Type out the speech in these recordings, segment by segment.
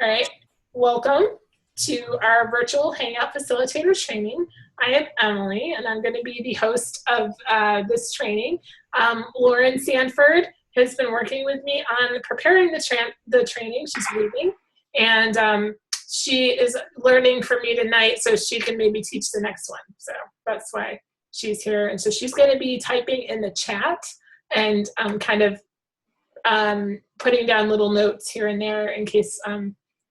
All right, welcome to our virtual Hangout Facilitator training. I am Emily, and I'm going to be the host of this training. Lauren Sanford has been working with me on preparing the training. She's leaving, and she is learning from me tonight so she can maybe teach the next one. So that's why she's here. And so she's going to be typing in the chat and kind of putting down little notes here and there in case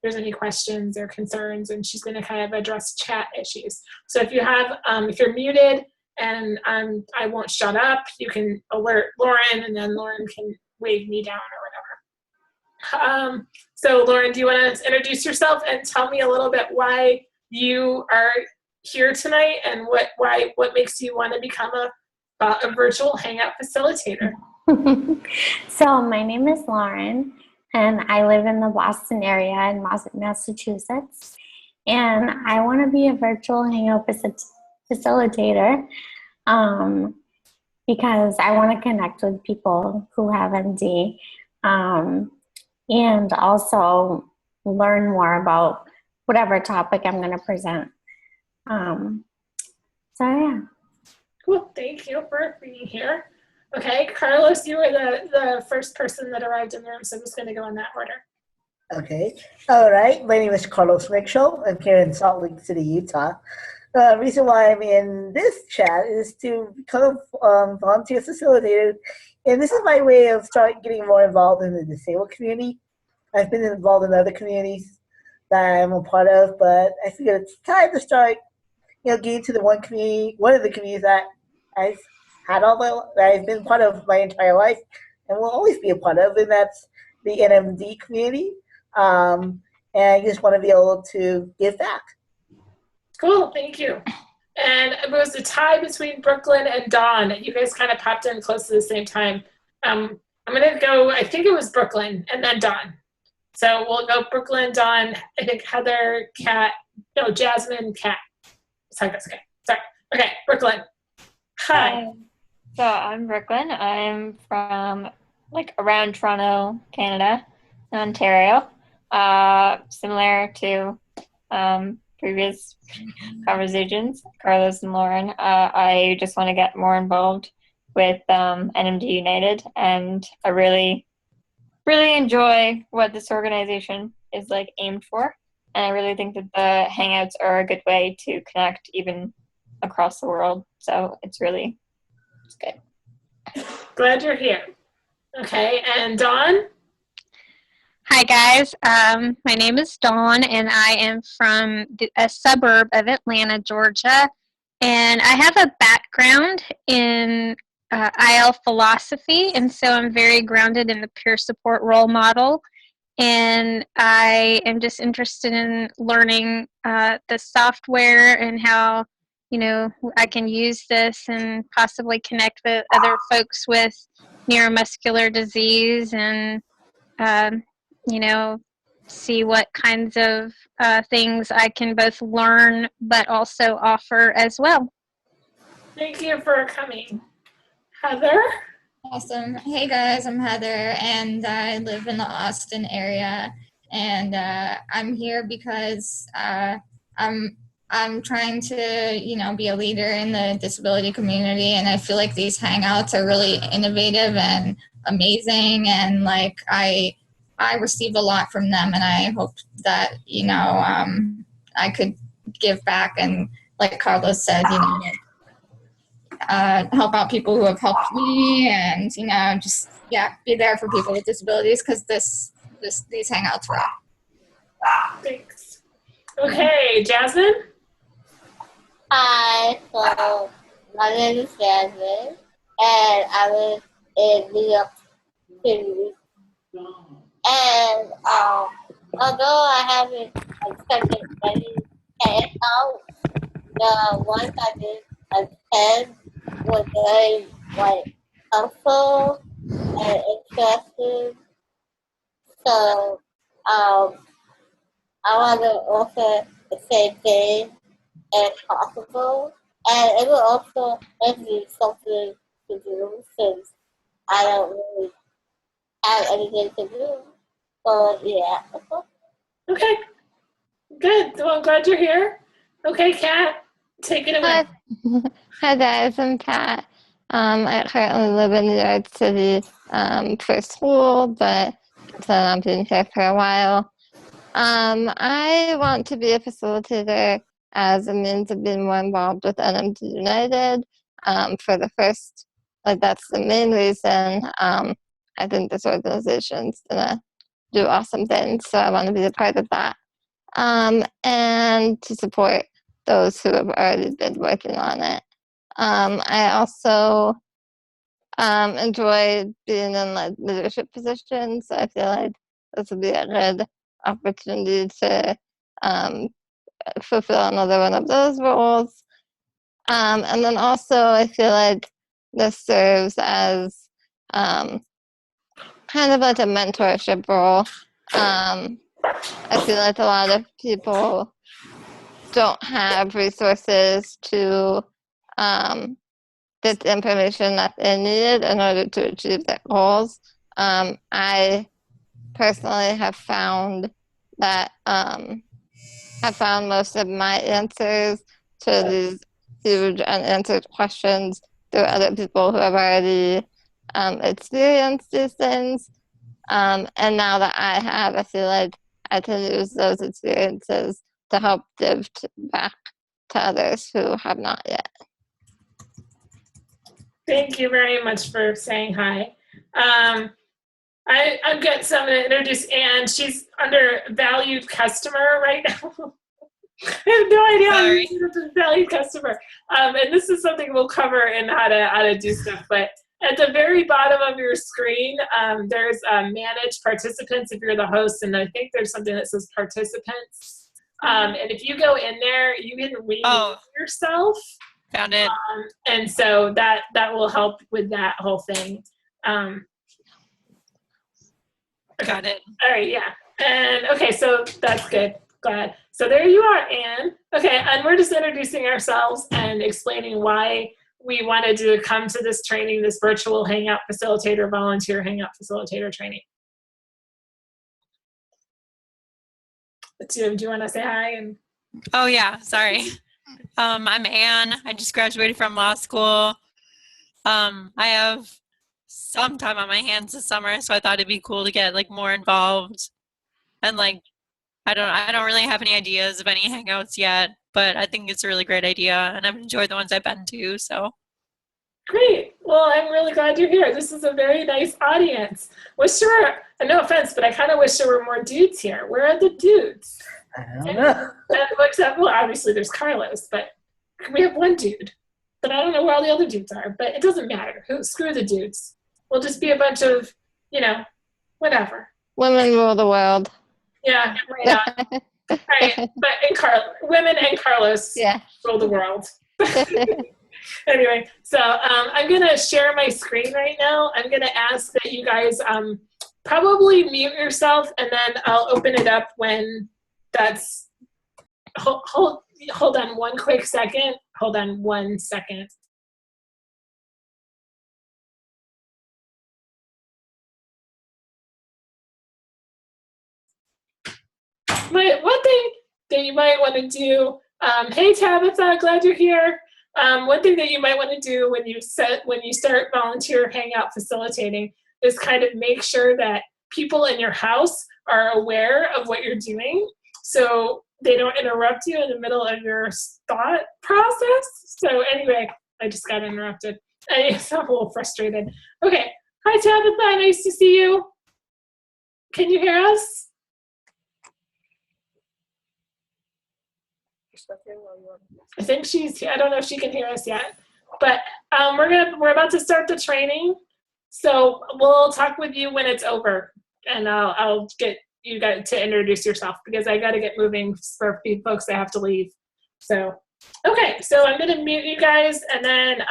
there's any questions or concerns, and she's going to kind of address chat issues. So if you have, if you're muted and I won't shut up, you can alert Lauren, and then Lauren can wave me down or whatever. So Lauren, do you want to introduce yourself and tell me a little bit why you are here tonight and what makes you want to become a virtual Hangout facilitator? So my name is Lauren, and I live in the Boston area in Massachusetts, and I want to be a virtual Hangout facilitator because I want to connect with people who have MD and also learn more about whatever topic I'm going to present. So yeah. Cool, thank you for being here. Okay, Carlos, you were the first person that arrived in the room, so I'm just going to go in that order. Okay. All right. My name is Carlos Mitchell. I'm here in Salt Lake City, Utah. The reason why I'm in this chat is to become a volunteer facilitator, and this is my way of getting more involved in the disabled community. I've been involved in other communities that I'm a part of, but I think it's time to start, getting to the one of the communities that I've that I've been part of my entire life and will always be a part of, and that's the NMD community. And I just want to be able to give back. Cool, thank you. And it was a tie between Brooklyn and Dawn. You guys kind of popped in close to the same time. I'm going to go, I think it was Brooklyn and then Dawn. So we'll go Brooklyn, Dawn, I think Heather, Jasmine, Kat. Sorry, that's okay. Sorry. Okay, Brooklyn. Hi. So I'm Brooklyn. I'm from around Toronto, Canada, Ontario. Similar to previous conversations, Carlos and Lauren, I just want to get more involved with NMD United, and I really enjoy what this organization is aimed for, and I really think that the Hangouts are a good way to connect even across the world. So it's good. Glad you're here. Okay, and Dawn? Hi guys, my name is Dawn, and I am from a suburb of Atlanta, Georgia, and I have a background in IL philosophy, and so I'm very grounded in the peer support role model, and I am just interested in learning the software and how I can use this and possibly connect with other folks with neuromuscular disease and see what kinds of things I can both learn but also offer as well. Thank you for coming. Heather? Awesome. Hey guys, I'm Heather, and I live in the Austin area, and I'm here because I'm trying to, be a leader in the disability community, and I feel like these hangouts are really innovative and amazing, and I receive a lot from them, and I hope that, I could give back and, like Carlos said, help out people who have helped me, and, just, be there for people with disabilities, because these hangouts rock. Thanks. Okay, Jasmine? Hi, so my name is Jasmine, and I live in New York City. And although I haven't accepted many hangouts, the ones I did attend were very helpful and interesting. So I want to offer the same thing as possible, and it will also give me something to do since I don't really have anything to do. So yeah. Okay, good. Well, I'm glad you're here. Okay, Kat, take it away. Hi guys, I'm Kat. I currently live in New York City for school, but plan on being here for a while. I want to be a facilitator as a means of being more involved with NMT United. For the first, like that's the main reason. I think this organization's gonna do awesome things, so I want to be a part of that. And to support those who have already been working on it. I also enjoy being in like leadership positions. So I feel like this would be a good opportunity to um, fulfill another one of those roles. And then also, I feel like this serves as kind of like a mentorship role. I feel like a lot of people don't have resources to get the information that they needed in order to achieve their goals. I personally have found that I found most of my answers to these huge unanswered questions through other people who have already experienced these things. And now that I have, I feel like I can use those experiences to help give back to others who have not yet. Thank you very much for saying hi. I'm good, so I'm going to introduce Anne. She's under valued customer right now. I have no idea how to use a valued customer. And this is something we'll cover in how to do stuff. But at the very bottom of your screen, there's manage participants if you're the host, and I think there's something that says participants. And if you go in there, you can rename yourself. Found it. And so that will help with that whole thing. Okay. Got it. All right, yeah. And okay, so that's good. Glad. So there you are, Anne. Okay, and we're just introducing ourselves and explaining why we wanted to come to this training, this virtual Hangout Facilitator, volunteer Hangout Facilitator training. Do you want to say hi? Oh yeah, sorry. I'm Anne. I just graduated from law school. I have some time on my hands this summer, so I thought it'd be cool to get like more involved. And like, I don't really have any ideas of any hangouts yet, but I think it's a really great idea, and I've enjoyed the ones I've been to. So great. Well, I'm really glad you're here. This is a very nice audience. No offense, but I kind of wish there were more dudes here. Where are the dudes? I don't know. Well, obviously there's Carlos, but we have one dude. But I don't know where all the other dudes are. But it doesn't matter. Screw the dudes. We'll just be a bunch of, whatever. Women rule the world. Yeah, right on. Right. But women and Carlos rule the world. Anyway, so I'm going to share my screen right now. I'm going to ask that you guys probably mute yourself, and then I'll open it up when that's... Hold on one quick second. Hold on 1 second. One thing that you might want to do, hey Tabitha, glad you're here. One thing that you might want to do when you start volunteer hangout facilitating is kind of make sure that people in your house are aware of what you're doing, so they don't interrupt you in the middle of your thought process. So anyway, I just got interrupted. I'm a little frustrated. Okay, hi Tabitha, nice to see you. Can you hear us? I think she's here. I don't know if she can hear us yet, but we're about to start the training, so we'll talk with you when it's over, and I'll get you guys to introduce yourself because I got to get moving for folks that have to leave. So okay, so I'm gonna mute you guys, and then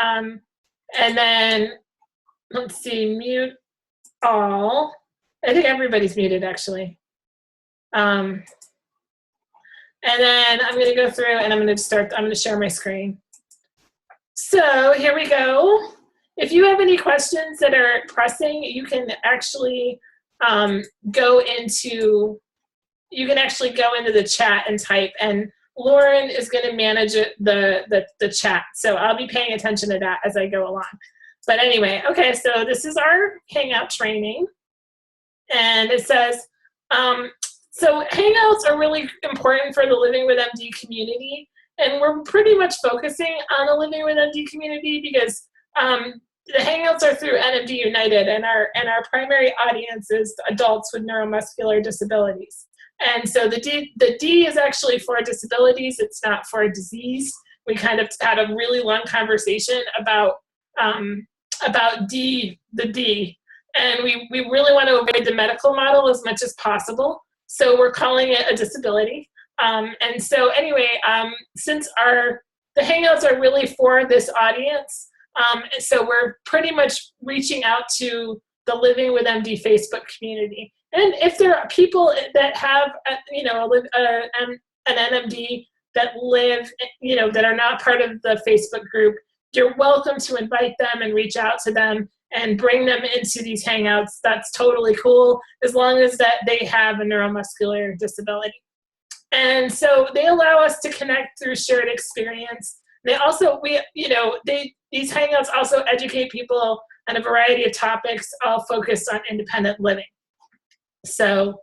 let's see, mute all. I think everybody's muted actually. And then I'm going to go through and I'm going to share my screen. So here we go. If you have any questions that are pressing, you can actually go into you can actually go into the chat and type, and Lauren is going to manage the chat. So I'll be paying attention to that as I go along. But anyway, okay, so this is our Hangout training. And it says, so Hangouts are really important for the Living with MD community. And we're pretty much focusing on the Living with MD community because the Hangouts are through NMD United, and our primary audience is adults with neuromuscular disabilities. And so the D is actually for disabilities. It's not for disease. We kind of had a really long conversation about the D. And we really want to avoid the medical model as much as possible. So we're calling it a disability. And so anyway, since the Hangouts are really for this audience, so we're pretty much reaching out to the Living with MD Facebook community. And if there are people that have, an NMD that live, that are not part of the Facebook group, you're welcome to invite them and reach out to them and bring them into these Hangouts. That's totally cool, as long as that they have a neuromuscular disability. And so they allow us to connect through shared experience. They also, these Hangouts also educate people on a variety of topics, all focused on independent living. So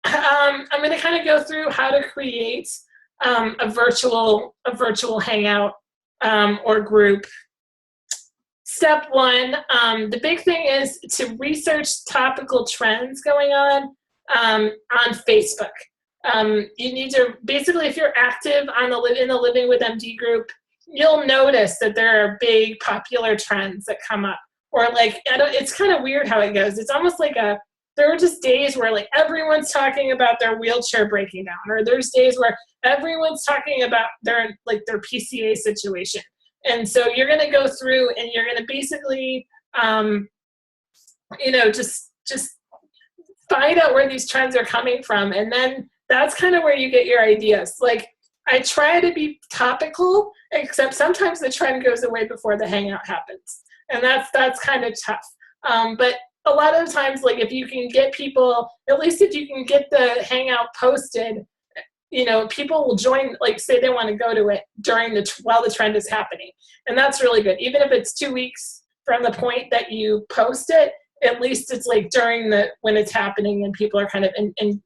I'm going to kind of go through how to create a virtual Hangout or group. Step one, the big thing is to research topical trends going on Facebook. You need to, basically, if you're active in the Living with MD group, you'll notice that there are big popular trends that come up. Or it's kind of weird how it goes. It's almost like there are just days where everyone's talking about their wheelchair breaking down, or there's days where everyone's talking about their PCA situation. And so you're going to go through and you're going to basically, just find out where these trends are coming from. And then that's kind of where you get your ideas. I try to be topical, except sometimes the trend goes away before the Hangout happens. And that's kind of tough. But a lot of times, if you can get people, at least if you can get the Hangout posted, people will join, say they want to go to it while the trend is happening. And that's really good. Even if it's 2 weeks from the point that you post it, at least it's when it's happening and people are kind of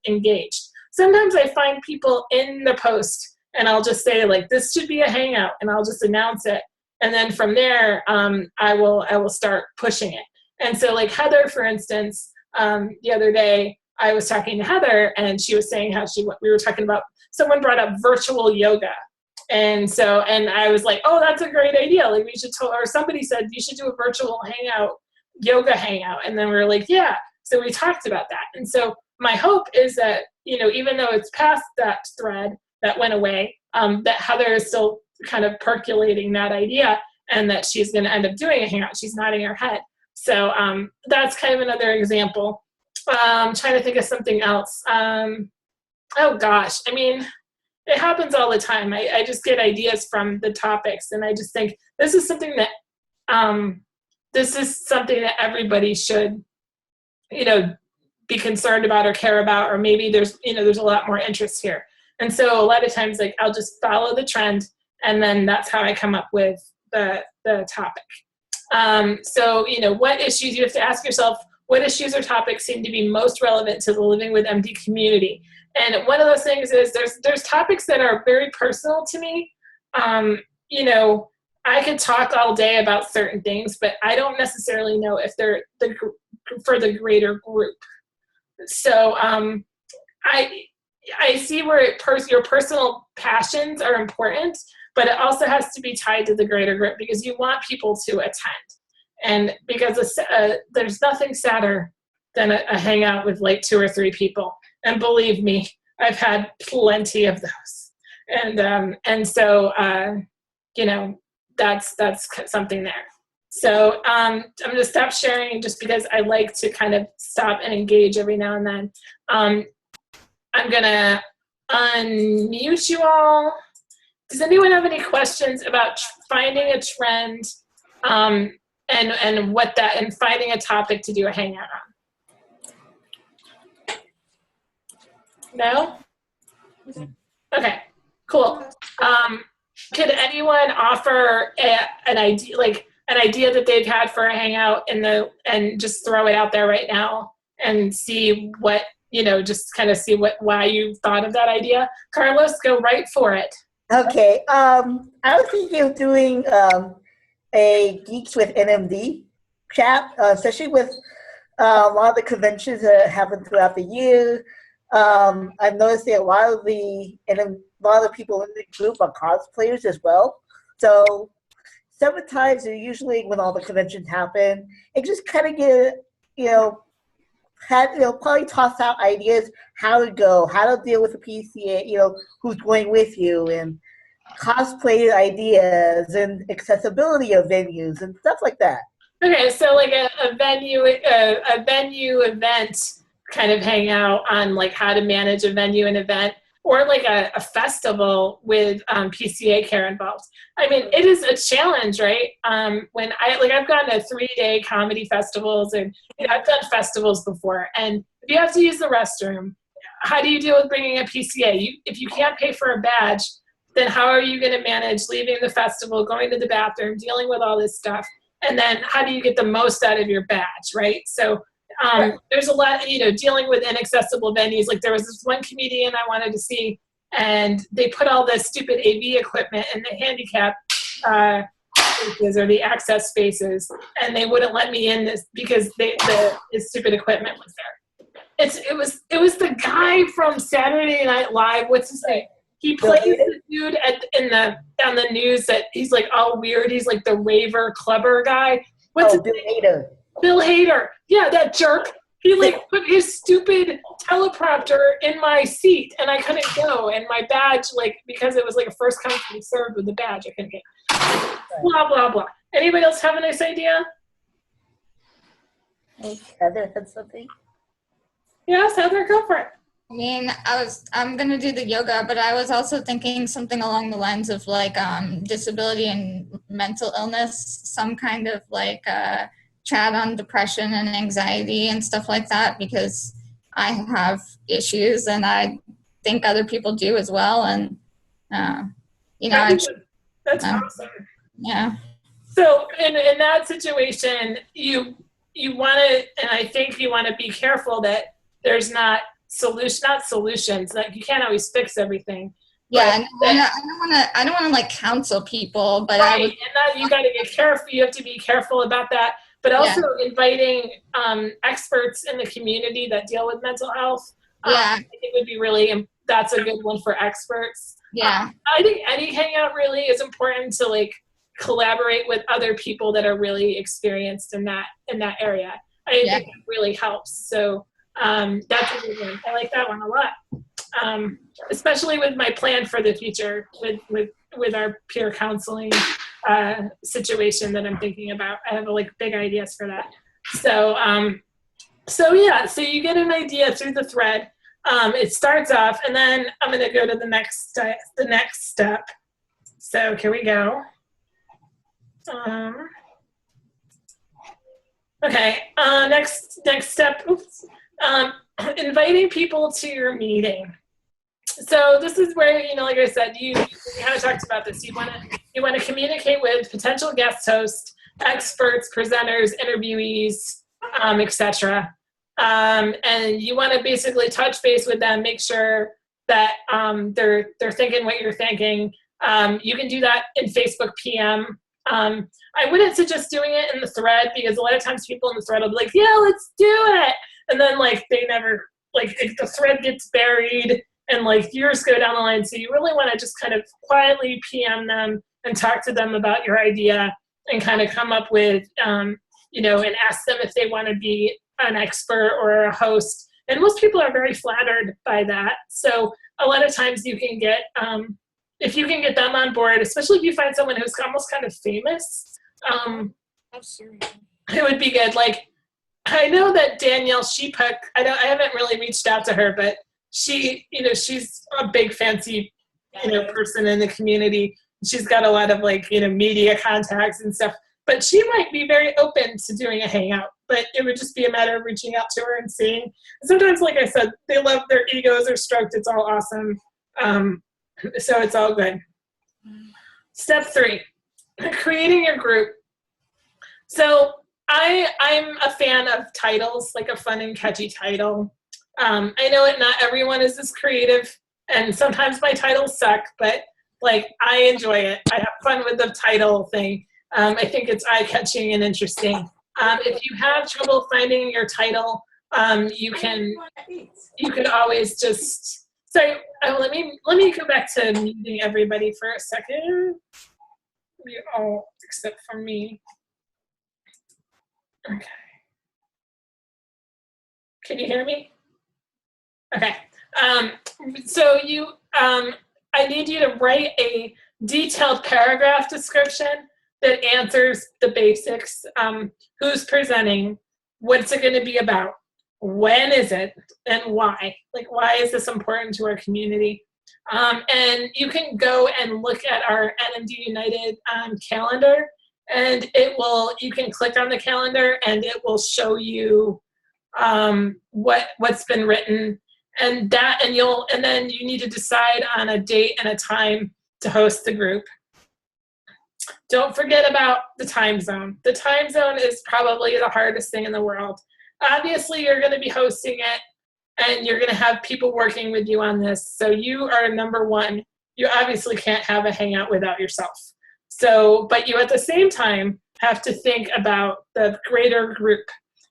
engaged. Sometimes I find people in the post and I'll just say this should be a Hangout, and I'll just announce it. And then from there, I will start pushing it. And so Heather, for instance, the other day, I was talking to Heather and she was saying how we were talking about, someone brought up virtual yoga. And I was like, oh, that's a great idea. We should or somebody said you should do a virtual Hangout, yoga Hangout. And then we were like, yeah. So we talked about that. And so my hope is that, even though it's past that thread that went away, that Heather is still kind of percolating that idea and that she's going to end up doing a Hangout. She's nodding her head. So that's kind of another example. I'm trying to think of something else. Oh gosh, it happens all the time. I just get ideas from the topics, and I just think this is something that everybody should, be concerned about or care about, or maybe there's a lot more interest here. And so a lot of times, I'll just follow the trend, and then that's how I come up with the topic. So what issues, you have to ask yourself, what issues or topics seem to be most relevant to the Living with MD community? And one of those things is there's topics that are very personal to me. I could talk all day about certain things, but I don't necessarily know if they're for the greater group. So I see where your personal passions are important, but it also has to be tied to the greater group because you want people to attend. And because there's nothing sadder than a Hangout with 2 or 3 people. And believe me, I've had plenty of those. And so, that's something there. So I'm going to stop sharing just because I like to kind of stop and engage every now and then. I'm going to unmute you all. Does anyone have any questions about finding a trend and finding a topic to do a Hangout on? No? Okay, cool. Could anyone offer an idea that they've had for a hangout and just throw it out there right now and see what, just kind of see why you thought of that idea? Carlos, go right for it. Okay. I was thinking of doing a Geeks with NMD chat, especially with a lot of the conventions that happen throughout the year. I've noticed that a lot of the people in the group are cosplayers as well. So sometimes, usually when all the conventions happen, it just kind of get, probably toss out ideas how to go, how to deal with the PCA, who's going with you, and cosplay ideas and accessibility of venues and stuff like that. Okay, so like a venue event kind of hangout on like how to manage a venue and event, or like a festival with PCA care involved. I mean, it is a challenge, right? When I've gone to 3-day comedy festivals, and I've done festivals before, and if you have to use the restroom, how do you deal with bringing a PCA? If you can't pay for a badge, then how are you going to manage leaving the festival, going to the bathroom, dealing with all this stuff? And then how do you get the most out of your badge, right? So there's a lot, dealing with inaccessible venues. Like there was this one comedian I wanted to see, and they put all this stupid AV equipment in the handicap spaces or the access spaces, and they wouldn't let me in this because the stupid equipment was there. It was the guy from Saturday Night Live. What's his name? He plays the dude on the news that he's like all weird. He's like the raver clubber guy. What's his Bill name? Hader. Bill Hader. Yeah, that jerk. He like put his stupid teleprompter in my seat, and I couldn't go. And my badge, because it was like a first come first served with the badge, I couldn't get. Blah blah blah. Anybody else have a nice idea? Heather had something. Yes, Heather, go for it. I mean, I'm gonna do the yoga, but I was also thinking something along the lines of disability and mental illness, some kind of chat on depression and anxiety and stuff like that, because I have issues and I think other people do as well. And That's awesome. Yeah. So in that situation, you want to, and I think you want to be careful that there's not solutions. Like you can't always fix everything. Yeah, I don't want to counsel people, but right. And that you got to get careful. You have to be careful about that. But also inviting experts in the community that deal with mental health. I think would be that's a good one for experts. Yeah. I think any hangout really is important to collaborate with other people that are really experienced in that area. I think that really helps. So that's a good one. I like that one a lot. Especially with my plan for the future with our peer counseling situation that I'm thinking about. I have big ideas for that. So so you get an idea through the thread. It starts off, and then I'm going to go to the next step. So here we go. Okay. Next step. Oops. Inviting people to your meeting. So this is where, like I said, you kind of talked about this. You want to communicate with potential guest hosts, experts, presenters, interviewees, etc. And you want to basically touch base with them, make sure that they're thinking what you're thinking. You can do that in Facebook PM. I wouldn't suggest doing it in the thread, because a lot of times people in the thread will be like, yeah, let's do it. And then they never, the thread gets buried and years go down the line. So you really want to just kind of quietly PM them and talk to them about your idea and kind of come up with, and ask them if they want to be an expert or a host. And most people are very flattered by that. So a lot of times you can get, if you can get them on board, especially if you find someone who's almost kind of famous, it would be good. I know that Danielle Sheephook, I haven't really reached out to her, but she, she's a big fancy, person in the community. She's got a lot of media contacts and stuff. but she might be very open to doing a hangout, but it would just be a matter of reaching out to her and seeing. Sometimes, like I said, they love their egos are stroked. It's all awesome. So it's all good. Step 3, creating your group. So I'm a fan of titles, like a fun and catchy title. I know not everyone is as creative, and sometimes my titles suck, but like I enjoy it. I have fun with the title thing. I think it's eye-catching and interesting. If you have trouble finding your title, you can always just say, let me go back to muting everybody for a second. You all except for me. Okay. Can you hear me? Okay. So I need you to write a detailed paragraph description that answers the basics. Who's presenting? What's it going to be about? When is it? And why? Like, why is this important to our community? And you can go and look at our NMD United calendar, and you can click on the calendar and it will show you what's been written, and then you need to decide on a date and a time to host the group. Don't forget about the time zone. The time zone is probably the hardest thing in the world. Obviously, you're going to be hosting it, and you're going to have people working with you on this. So you are number one. You obviously can't have a hangout without yourself. So, but you at the same time have to think about the greater group.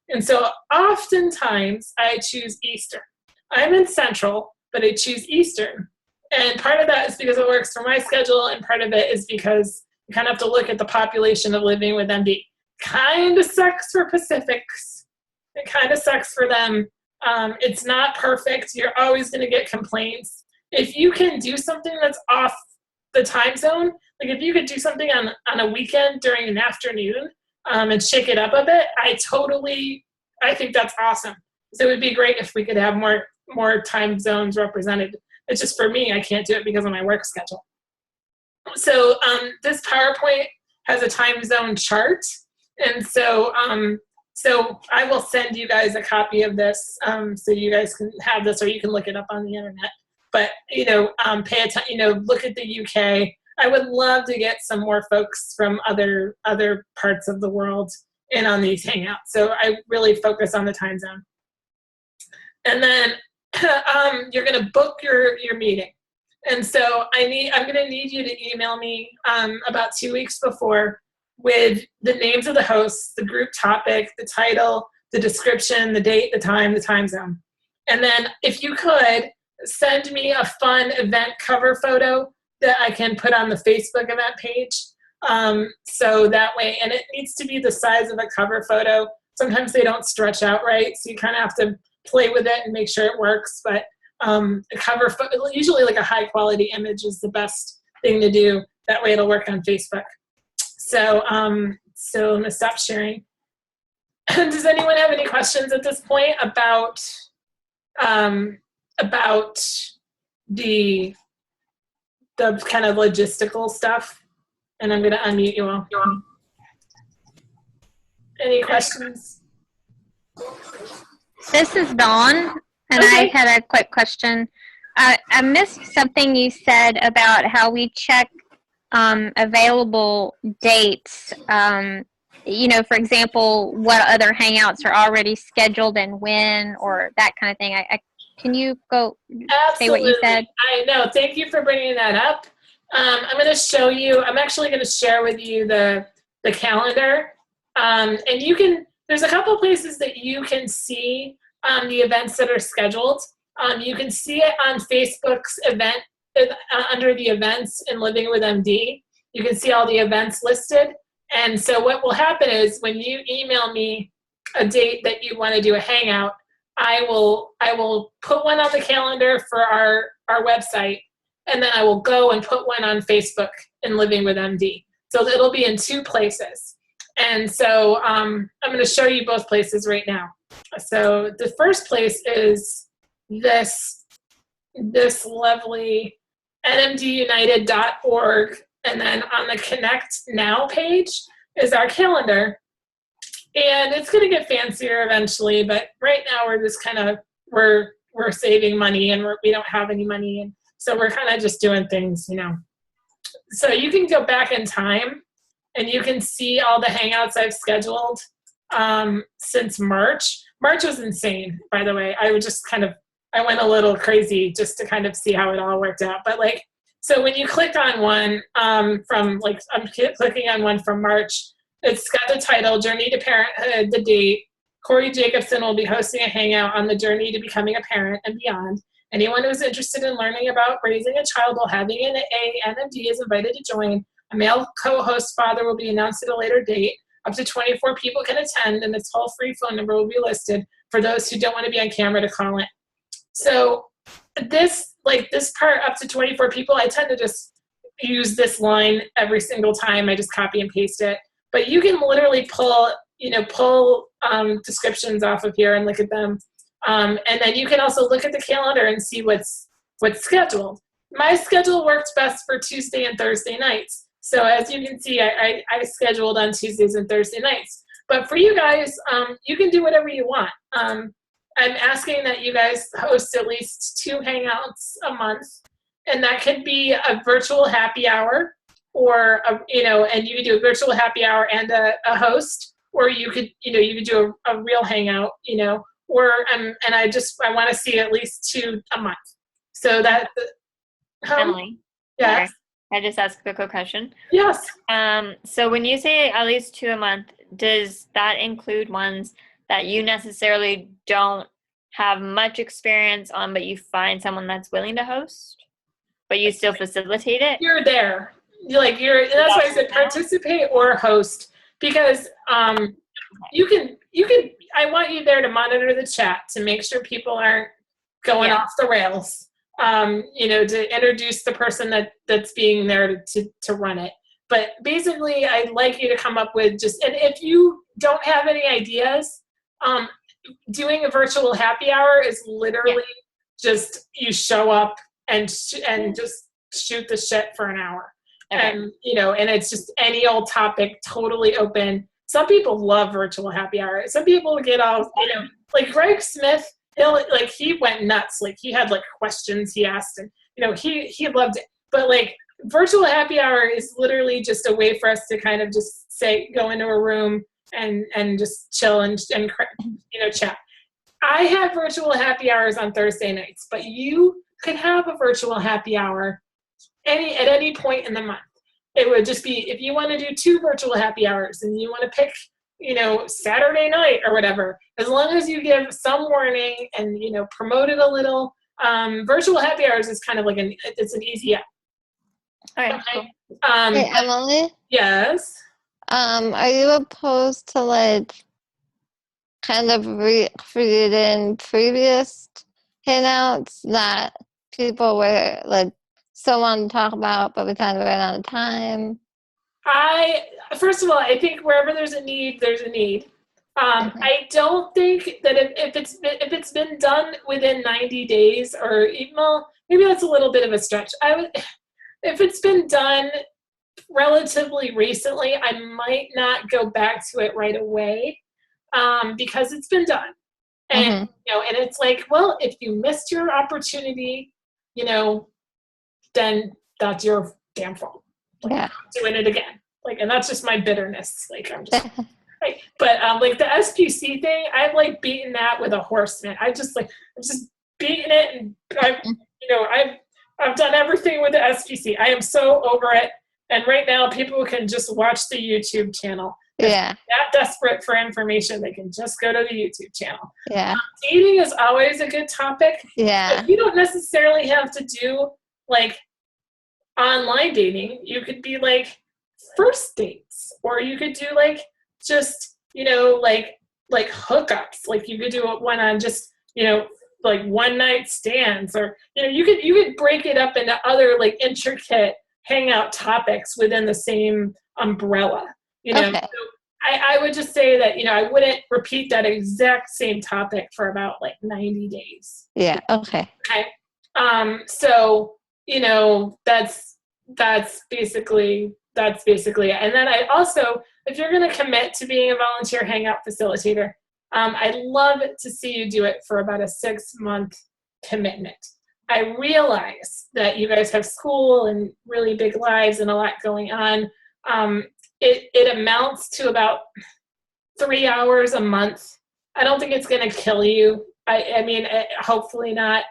And so oftentimes I choose Eastern. I'm in Central, but I choose Eastern. And part of that is because it works for my schedule, and part of it is because you kind of have to look at the population of living with MD. Kind of sucks for Pacifics. It kind of sucks for them. It's not perfect. You're always going to get complaints. If you can do something that's off the time zone, like if you could do something on a weekend during an afternoon and shake it up a bit, I think that's awesome. So it would be great if we could have more time zones represented. It's just for me, I can't do it because of my work schedule. So this PowerPoint has a time zone chart. And so I will send you guys a copy of this so you guys can have this, or you can look it up on the internet. But, pay attention, look at the UK. I would love to get some more folks from other parts of the world in on these hangouts. So I really focus on the time zone. And then you're going to book your meeting. And so I'm going to need you to email me about 2 weeks before with the names of the hosts, the group topic, the title, the description, the date, the time zone. And then if you could, send me a fun event cover photo that I can put on the Facebook event page. So that way, and it needs to be the size of a cover photo. Sometimes they don't stretch out right, so you kind of have to play with it and make sure it works. But a cover photo, usually like a high quality image is the best thing to do. That way it'll work on Facebook. So so I'm gonna stop sharing. Does anyone have any questions at this point about the kind of logistical stuff? And I'm gonna unmute you all. Any questions? This is Dawn, and Okay. I had a quick question. I missed something you said about how we check available dates. For example, what other hangouts are already scheduled and when, or that kind of thing. Can you go say what you said? I know. Thank you for bringing that up. I'm going to show you. I'm actually going to share with you the calendar, and you can. There's a couple places that you can see the events that are scheduled. You can see it on Facebook's event under the events in Living with MD. You can see all the events listed. And so what will happen is when you email me a date that you want to do a hangout, I will put one on the calendar for our website, and then I will go and put one on Facebook in Living with MD. So it'll be in 2 places. And so I'm going to show you both places right now. So the first place is this lovely nmdunited.org, and then on the Connect Now page, is our calendar. And it's going to get fancier eventually, but right now we're just kind of, we're saving money and we don't have any money. And so we're kind of just doing things, you know. So you can go back in time and you can see all the Hangouts I've scheduled since March. March was insane, by the way. I went a little crazy just to kind of see how it all worked out. But like, so when you click on one from like, I'm clicking on one from March, it's got the title, Journey to Parenthood, the date. Corey Jacobson will be hosting a hangout on the journey to becoming a parent and beyond. Anyone who's interested in learning about raising a child while having an ANMD is invited to join. A male co-host father will be announced at a later date. Up to 24 people can attend, and a toll-free phone number will be listed for those who don't want to be on camera to call in. So this part, up to 24 people, I tend to just use this line every single time. I just copy and paste it. But you can literally pull descriptions off of here and look at them. And then you can also look at the calendar and see what's scheduled. My schedule worked best for Tuesday and Thursday nights. So as you can see, I scheduled on Tuesdays and Thursday nights. But for you guys, you can do whatever you want. I'm asking that you guys host at least 2 Hangouts a month. And that could be a virtual happy hour, or and you could do a virtual happy hour and a host, or you could do a real hangout, or and I want to see at least 2 a month. So that Emily. Yes. Sorry. I just asked a quick question. Yes. So when you say at least 2 a month, does that include ones that you necessarily don't have much experience on, but you find someone that's willing to host, but you still facilitate it? You're there. That's why I said participate or host, because you can I want you there to monitor the chat to make sure people aren't going off the rails. To introduce the person that's being there to run it. But basically, I'd like you to come up with and if you don't have any ideas, doing a virtual happy hour is literally just you show up and just shoot the shit for an hour. Okay. And it's just any old topic, totally open. Some people love virtual happy hour. Some people get all, like Greg Smith, he went nuts. Like he had questions he asked, and he loved it. But virtual happy hour is literally just a way for us to kind of just go into a room and just chill and chat. I have virtual happy hours on Thursday nights, but you could have a virtual happy hour at any point in the month. It would just be, if you want to do 2 virtual happy hours and you want to pick, Saturday night or whatever, as long as you give some warning and, promote it a little. Virtual happy hours is kind of it's an easy app. All right. Okay. Cool. Hey, Emily? Yes. Are you opposed to kind of reading previous hangouts that people were still want to talk about, but we kind of ran out of time? First of all, I think wherever there's a need, there's a need. I don't think that if it's been done within 90 days, or even, maybe that's a little bit of a stretch. If it's been done relatively recently, I might not go back to it right away, because it's been done. And and it's well, if you missed your opportunity, then that's your damn fault. I'm doing it again. And that's just my bitterness. I'm just right. But the SPC thing, I've beaten that with a horse, man. I'm just beating it, and I've done everything with the SPC. I am so over it. And right now, people can just watch the YouTube channel. If they're that desperate for information, they can just go to the YouTube channel. Yeah. Dating is always a good topic. Yeah. But you don't necessarily have to do online dating. You could be first dates, or you could do just hookups. You could do one on just one night stands, or you could break it up into other intricate hangout topics within the same umbrella. Okay. So I would just say that I wouldn't repeat that exact same topic for about 90 days. Yeah. Okay. Okay. So that's basically it. And then I also if you're going to commit to being a volunteer Hangout facilitator, I'd love to see you do it for about a 6-month commitment. I realize that you guys have school and really big lives and a lot going on. It amounts to about 3 hours a month. I don't think it's going to kill you. I mean, hopefully not.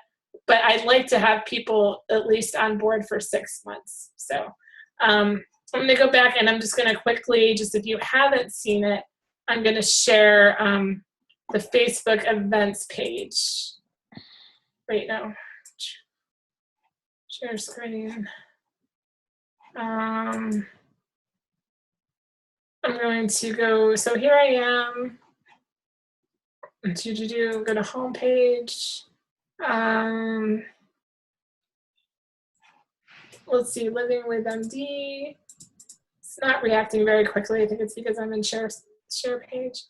But I'd like to have people at least on board for 6 months. So I'm going to go back and I'm just going to quickly, just if you haven't seen it, I'm going to share the Facebook events page right now. Share screen. I'm going to go, so here I am. Go to home page. Let's see, Living with MD. It's not reacting very quickly. I think it's because I'm in share page.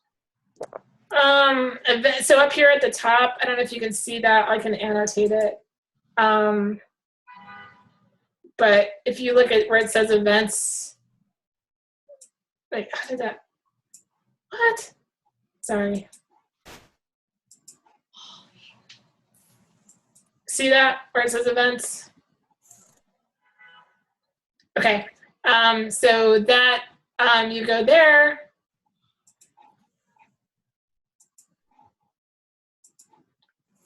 So up here at the top, I don't know if you can see that. I can annotate it. But if you look at where it says events, like, how did that, what? Sorry. See that, where it says events? Okay, so that, you go there.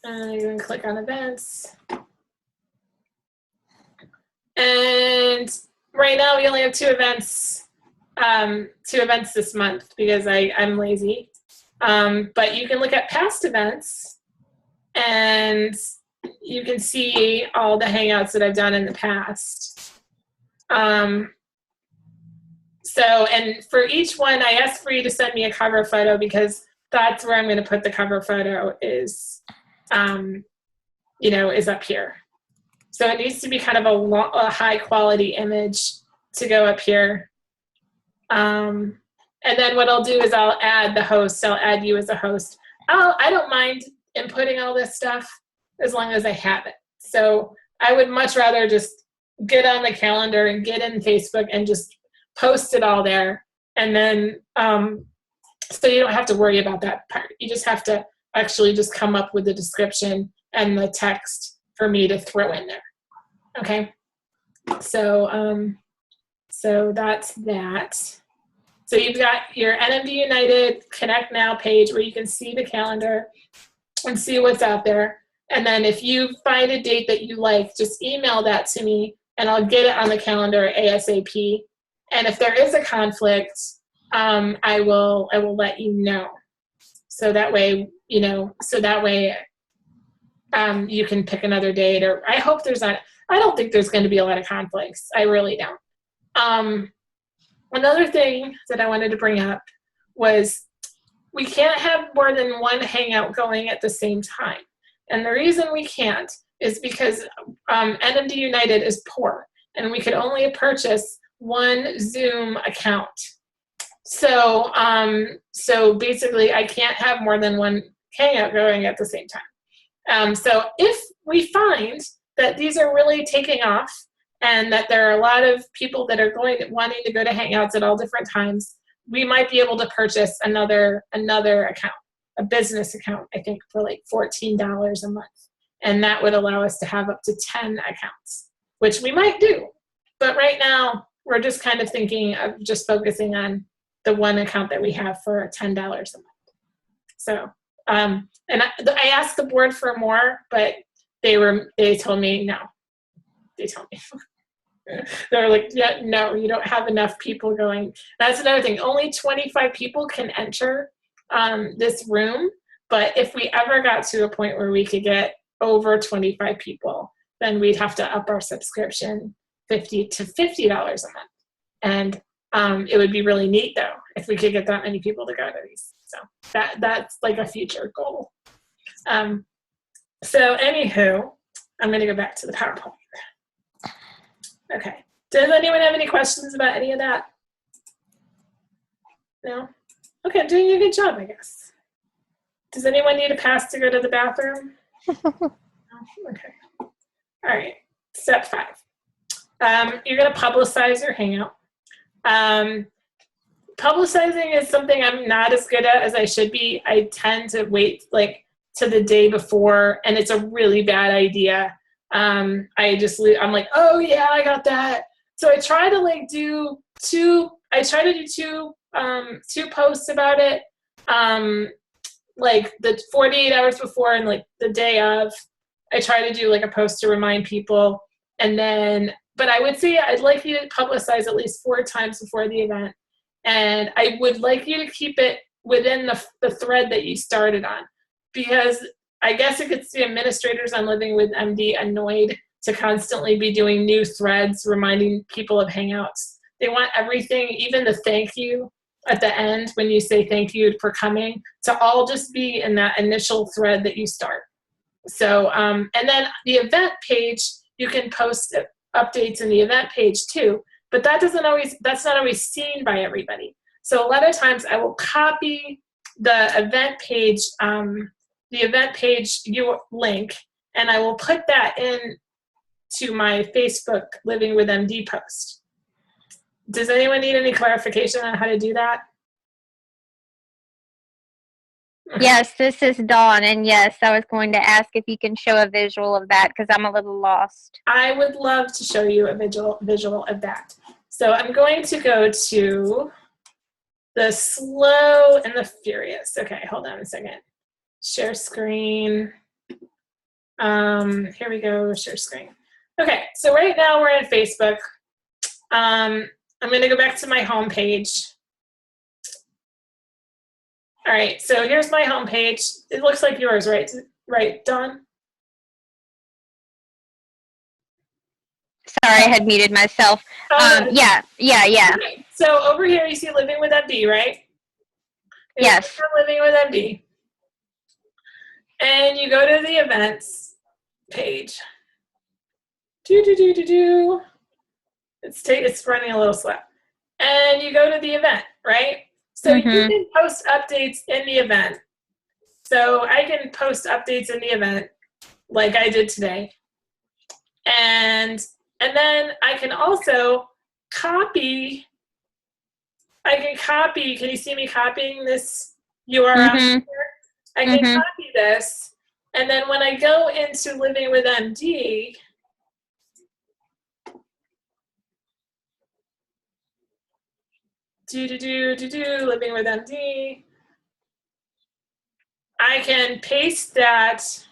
And you're gonna click on events. And right now we only have 2 events this month because I'm lazy. But you can look at past events and you can see all the Hangouts that I've done in the past. And for each one, I asked for you to send me a cover photo because that's where I'm going to put the cover photo is up here. So it needs to be kind of a high quality image to go up here. And then what I'll do is I'll add the host. I'll add you as a host. I don't mind inputting all this stuff as long as I have it. So I would much rather just get on the calendar and get in Facebook and just post it all there. And then, so you don't have to worry about that part. You just have to actually just come up with the description and the text for me to throw in there. Okay. So, so that's that. So you've got your NMD United Connect Now page where you can see the calendar and see what's out there. And then if you find a date that you like, just email that to me and I'll get it on the calendar ASAP. And if there is a conflict, I will let you know. So that way, you can pick another date, or I hope there's not, I don't think there's going to be a lot of conflicts. I really don't. Another thing that I wanted to bring up was we can't have more than one Hangout going at the same time. And the reason we can't is because NMD United is poor and we could only purchase one Zoom account. So, so basically I can't have more than one Hangout going at the same time. So if we find that these are really taking off and that there are a lot of people that are wanting to go to Hangouts at all different times, we might be able to purchase another account, a business account, I think for like $14 a month. And that would allow us to have up to 10 accounts, which we might do. But right now, we're just kind of thinking of just focusing on the one account that we have for $10 a month. So, and I asked the board for more, but they told me no. They told me. They were like, yeah, no, you don't have enough people going. That's another thing. Only 25 people can enter this room. But if we ever got to a point where we could get over 25 people, then we'd have to up our subscription $50 to $50 a month. And it would be really neat, though, if we could get that many people to go to these. So that's like a future goal. So anywho, I'm going to go back to the PowerPoint. Okay. Does anyone have any questions about any of that? No? Okay, I'm doing a good job, I guess. Does anyone need a pass to go to the bathroom? No? Okay. All right. Step 5. You're going to publicize your Hangout. publicizing is something I'm not as good at as I should be. I tend to wait like to the day before, and it's a really bad idea. I'm like, oh yeah, I got that. So I try to like do two posts about it, like the 48 hours before and like the day of. I try to do like a post to remind people, and then, but I would say I'd like you to publicize at least 4 times before the event, and I would like you to keep it within the thread that you started on, because I guess it gets the administrators on Living with MD annoyed to constantly be doing new threads reminding people of Hangouts. They want everything, even the thank you at the end when you say thank you for coming, to all just be in that initial thread that you start. So, and then the event page, you can post updates in the event page too, but that's not always seen by everybody. So a lot of times I will copy the event page link, and I will put that in to my Facebook Living with MD post. Does anyone need any clarification on how to do that? Yes, this is Dawn, and yes, I was going to ask if you can show a visual of that because I'm a little lost. I would love to show you a visual of that. So I'm going to go to the Slow and the Furious. Okay, hold on a second. Share screen. Here we go, share screen. Okay, so right now we're in Facebook. I'm going to go back to my home page. All right, so here's my home page. It looks like yours, right? Right, Dawn? Sorry, I had muted myself. Yeah. Okay. So over here you see Living with MD, right? Yes. Living with MD. And you go to the events page. It's running a little slow. And you go to the event, right? So you can post updates in the event. So I can post updates in the event like I did today. And then I can also copy. Can you see me copying this URL here? I can copy this. And then when I go into Living with MD, Living with MD, I can paste that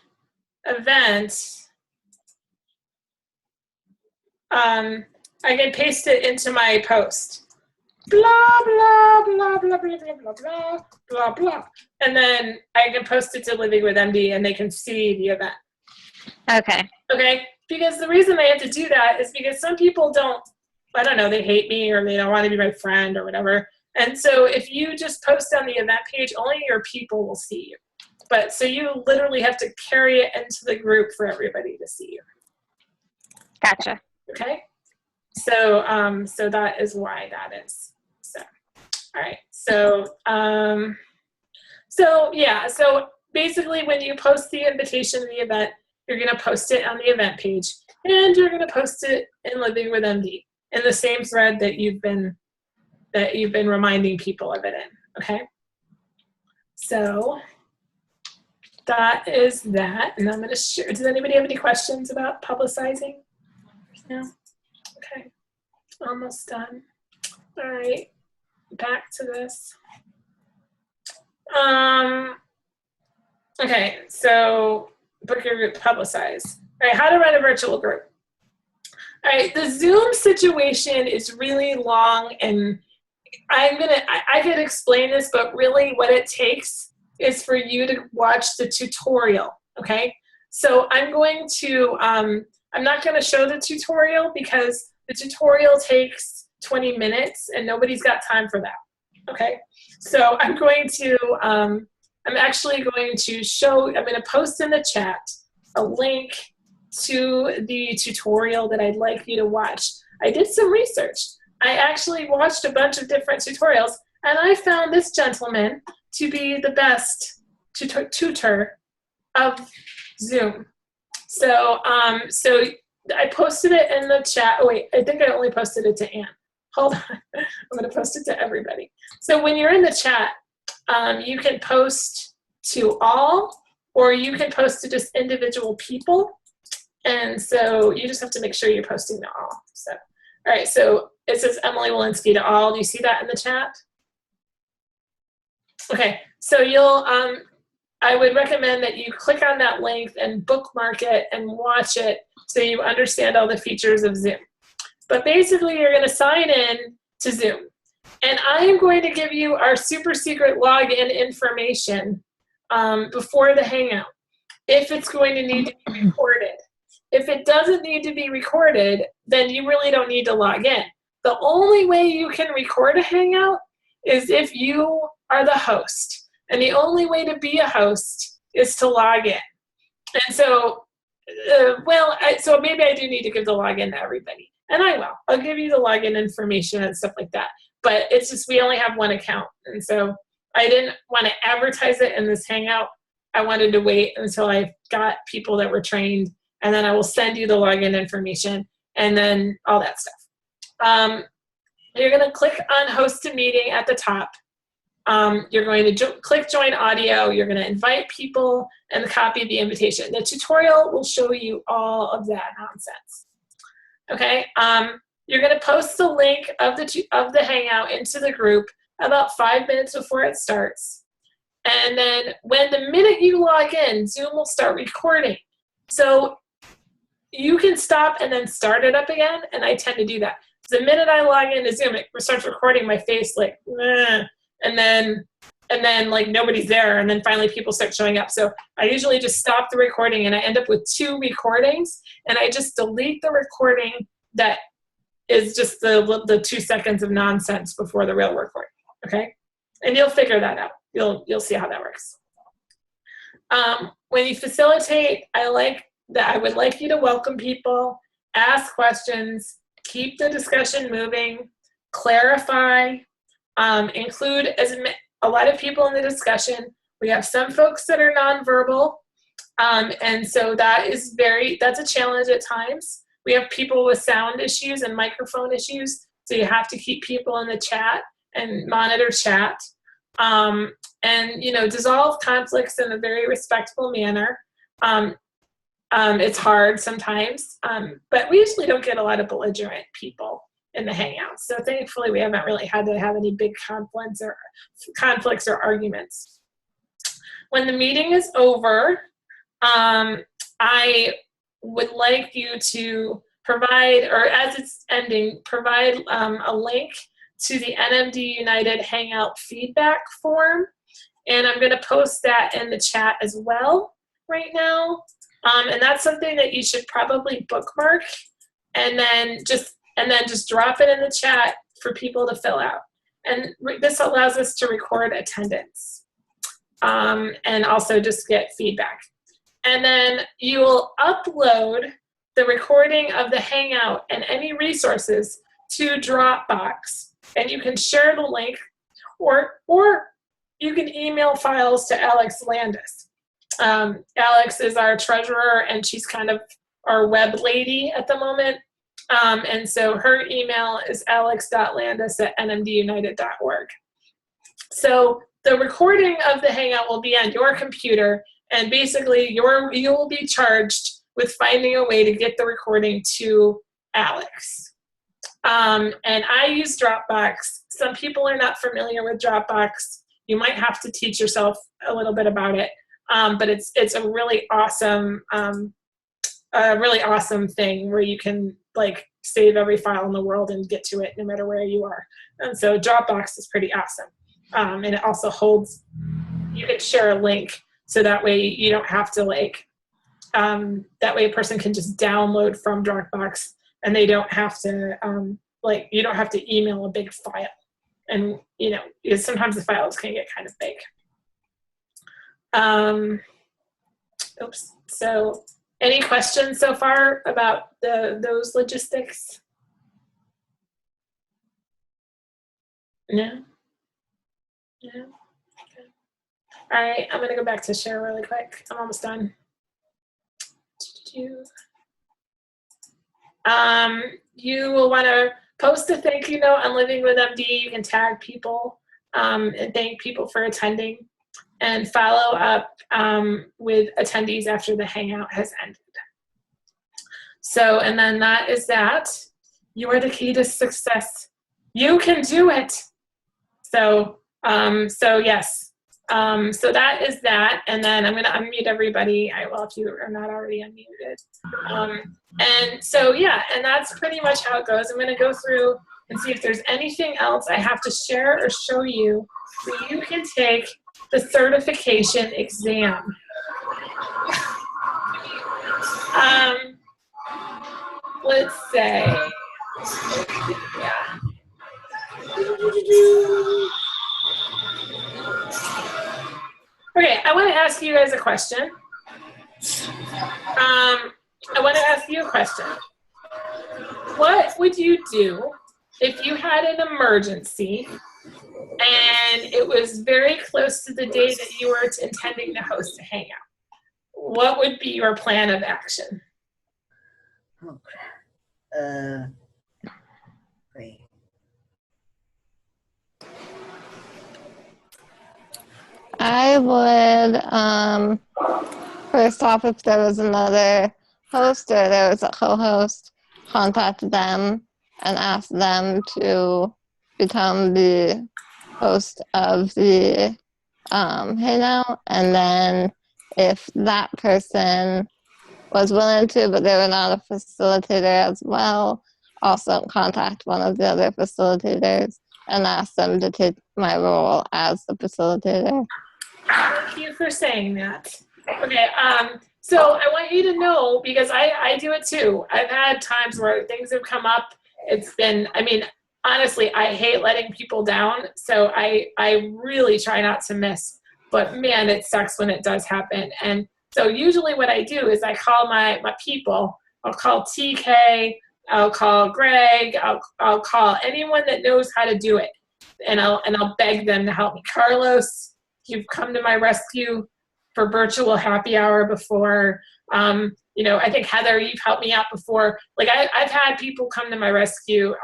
event. I can paste it into my post. Blah, blah, blah, blah, blah, blah, blah, blah, blah, blah. And then I can post it to Living with MD and they can see the event. Okay. Okay? Because the reason I have to do that is because some people they hate me or they don't want to be my friend or whatever. And so if you just post on the event page, only your people will see you. But so you literally have to carry it into the group for everybody to see you. Gotcha. Okay? So so that is why that is. So, all right. So basically when you post the invitation to the event, you're going to post it on the event page and you're going to post it in Living with MD in the same thread that you've been reminding people of it in. Okay? So that is that. And I'm going to share. Does anybody have any questions about publicizing? No? Okay. Almost done. All right. Back to this. Okay. So book your group, publicize. All right. How to run a virtual group. All right. The Zoom situation is really long, and I could explain this, but really what it takes is for you to watch the tutorial. Okay. So I'm not going to show the tutorial because the tutorial takes 20 minutes and nobody's got time for that. Okay. So I'm actually going to post in the chat a link to the tutorial that I'd like you to watch. I did some research. I actually watched a bunch of different tutorials and I found this gentleman to be the best tutor of Zoom. So I posted it in the chat. Oh wait, I think I only posted it to Anne. hold on. I'm going to post it to everybody. So when you're in the chat, you can post to all, or you can post to just individual people. And so you just have to make sure you're posting to all. So, all right, so it says Emily Walensky to all. Do you see that in the chat? Okay, so you'll, I would recommend that you click on that link and bookmark it and watch it so you understand all the features of Zoom. But basically, you're going to sign in to Zoom. And I am going to give you our super secret login information before the Hangout, if it's going to need to be recorded. If it doesn't need to be recorded, then you really don't need to log in. The only way you can record a Hangout is if you are the host. And the only way to be a host is to log in. And so, so maybe I do need to give the login to everybody. And I will. I'll give you the login information and stuff like that. But it's just we only have one account. And so I didn't want to advertise it in this Hangout. I wanted to wait until I got people that were trained. And then I will send you the login information and then all that stuff. You're going to click on Host a Meeting at the top. You're going to click Join Audio. You're going to invite people and copy the invitation. The tutorial will show you all of that nonsense. Okay. You're going to post the link of the Hangout into the group about 5 minutes before it starts. And then the minute you log in, Zoom will start recording. So you can stop and then start it up again. And I tend to do that. The minute I log into Zoom, it starts recording my face like, nah. And then like nobody's there, and then finally people start showing up. So I usually just stop the recording and I end up with 2 recordings, and I just delete the recording that is just the 2 seconds of nonsense before the real recording. Okay? And you'll figure that out. You'll see how that works. When you facilitate, I would like you to welcome people, ask questions, keep the discussion moving, clarify, include a lot of people in the discussion. We have some folks that are nonverbal, and so that's a challenge at times. We have people with sound issues and microphone issues, so you have to keep people in the chat and monitor chat. And dissolve conflicts in a very respectful manner. It's hard sometimes, but we usually don't get a lot of belligerent people in the Hangouts. So thankfully we haven't really had to have any big conflicts or arguments. When the meeting is over, I would like you to provide, or as it's ending, provide a link to the NMD United Hangout feedback form. And I'm gonna post that in the chat as well right now. And that's something that you should probably bookmark and then just drop it in the chat for people to fill out. And this allows us to record attendance and also just get feedback. And then you will upload the recording of the Hangout and any resources to Dropbox. And you can share the link, or you can email files to Alex Landis. Alex is our treasurer, and she's kind of our web lady at the moment. And so her email is alex.landis@nmdunited.org. So the recording of the Hangout will be on your computer, and basically you will be charged with finding a way to get the recording to Alex. And I use Dropbox. Some people are not familiar with Dropbox. You might have to teach yourself a little bit about it. But it's a really awesome thing where you can like save every file in the world and get to it no matter where you are. And so Dropbox is pretty awesome. And it also holds, you can share a link so that way you don't have to that way a person can just download from Dropbox and they don't have to, you don't have to email a big file. And, because sometimes the files can get kind of big. Oops. So any questions so far about those logistics? No? Yeah. Okay. All right, I'm gonna go back to share really quick. I'm almost done. You will want to post a thank you note on Living with MD. You can tag people and thank people for attending, and follow up with attendees after the hangout has ended. So, and then that is that. You are the key to success. You can do it. So, yes. So that is that. And then I'm going to unmute everybody. Well, if you are not already unmuted. And so, yeah, and that's pretty much how it goes. I'm going to go through and see if there's anything else I have to share or show you so you can take the certification exam. Let's say, yeah. Okay, I want to ask you guys a question. What would you do if you had an emergency and it was very close to the day that you were intending to host a hangout? What would be your plan of action? Oh, crap. Wait. I would, first off, if there was another host or there was a co-host, contact them and ask them to become the host of the hangout. And then if that person was willing to, but they were not a facilitator as well, also contact one of the other facilitators and ask them to take my role as the facilitator. Thank you for saying that. Okay, so I want you to know, because I do it too. I've had times where things have come up. It's been, I mean, honestly, I hate letting people down, so I really try not to miss. But man, it sucks when it does happen. And so usually what I do is I call my people. I'll call TK, I'll call Greg, I'll call anyone that knows how to do it. And I'll beg them to help me. Carlos, you've come to my rescue for virtual happy hour before. You know, I think Heather, you've helped me out before. Like I've had people come to my rescue.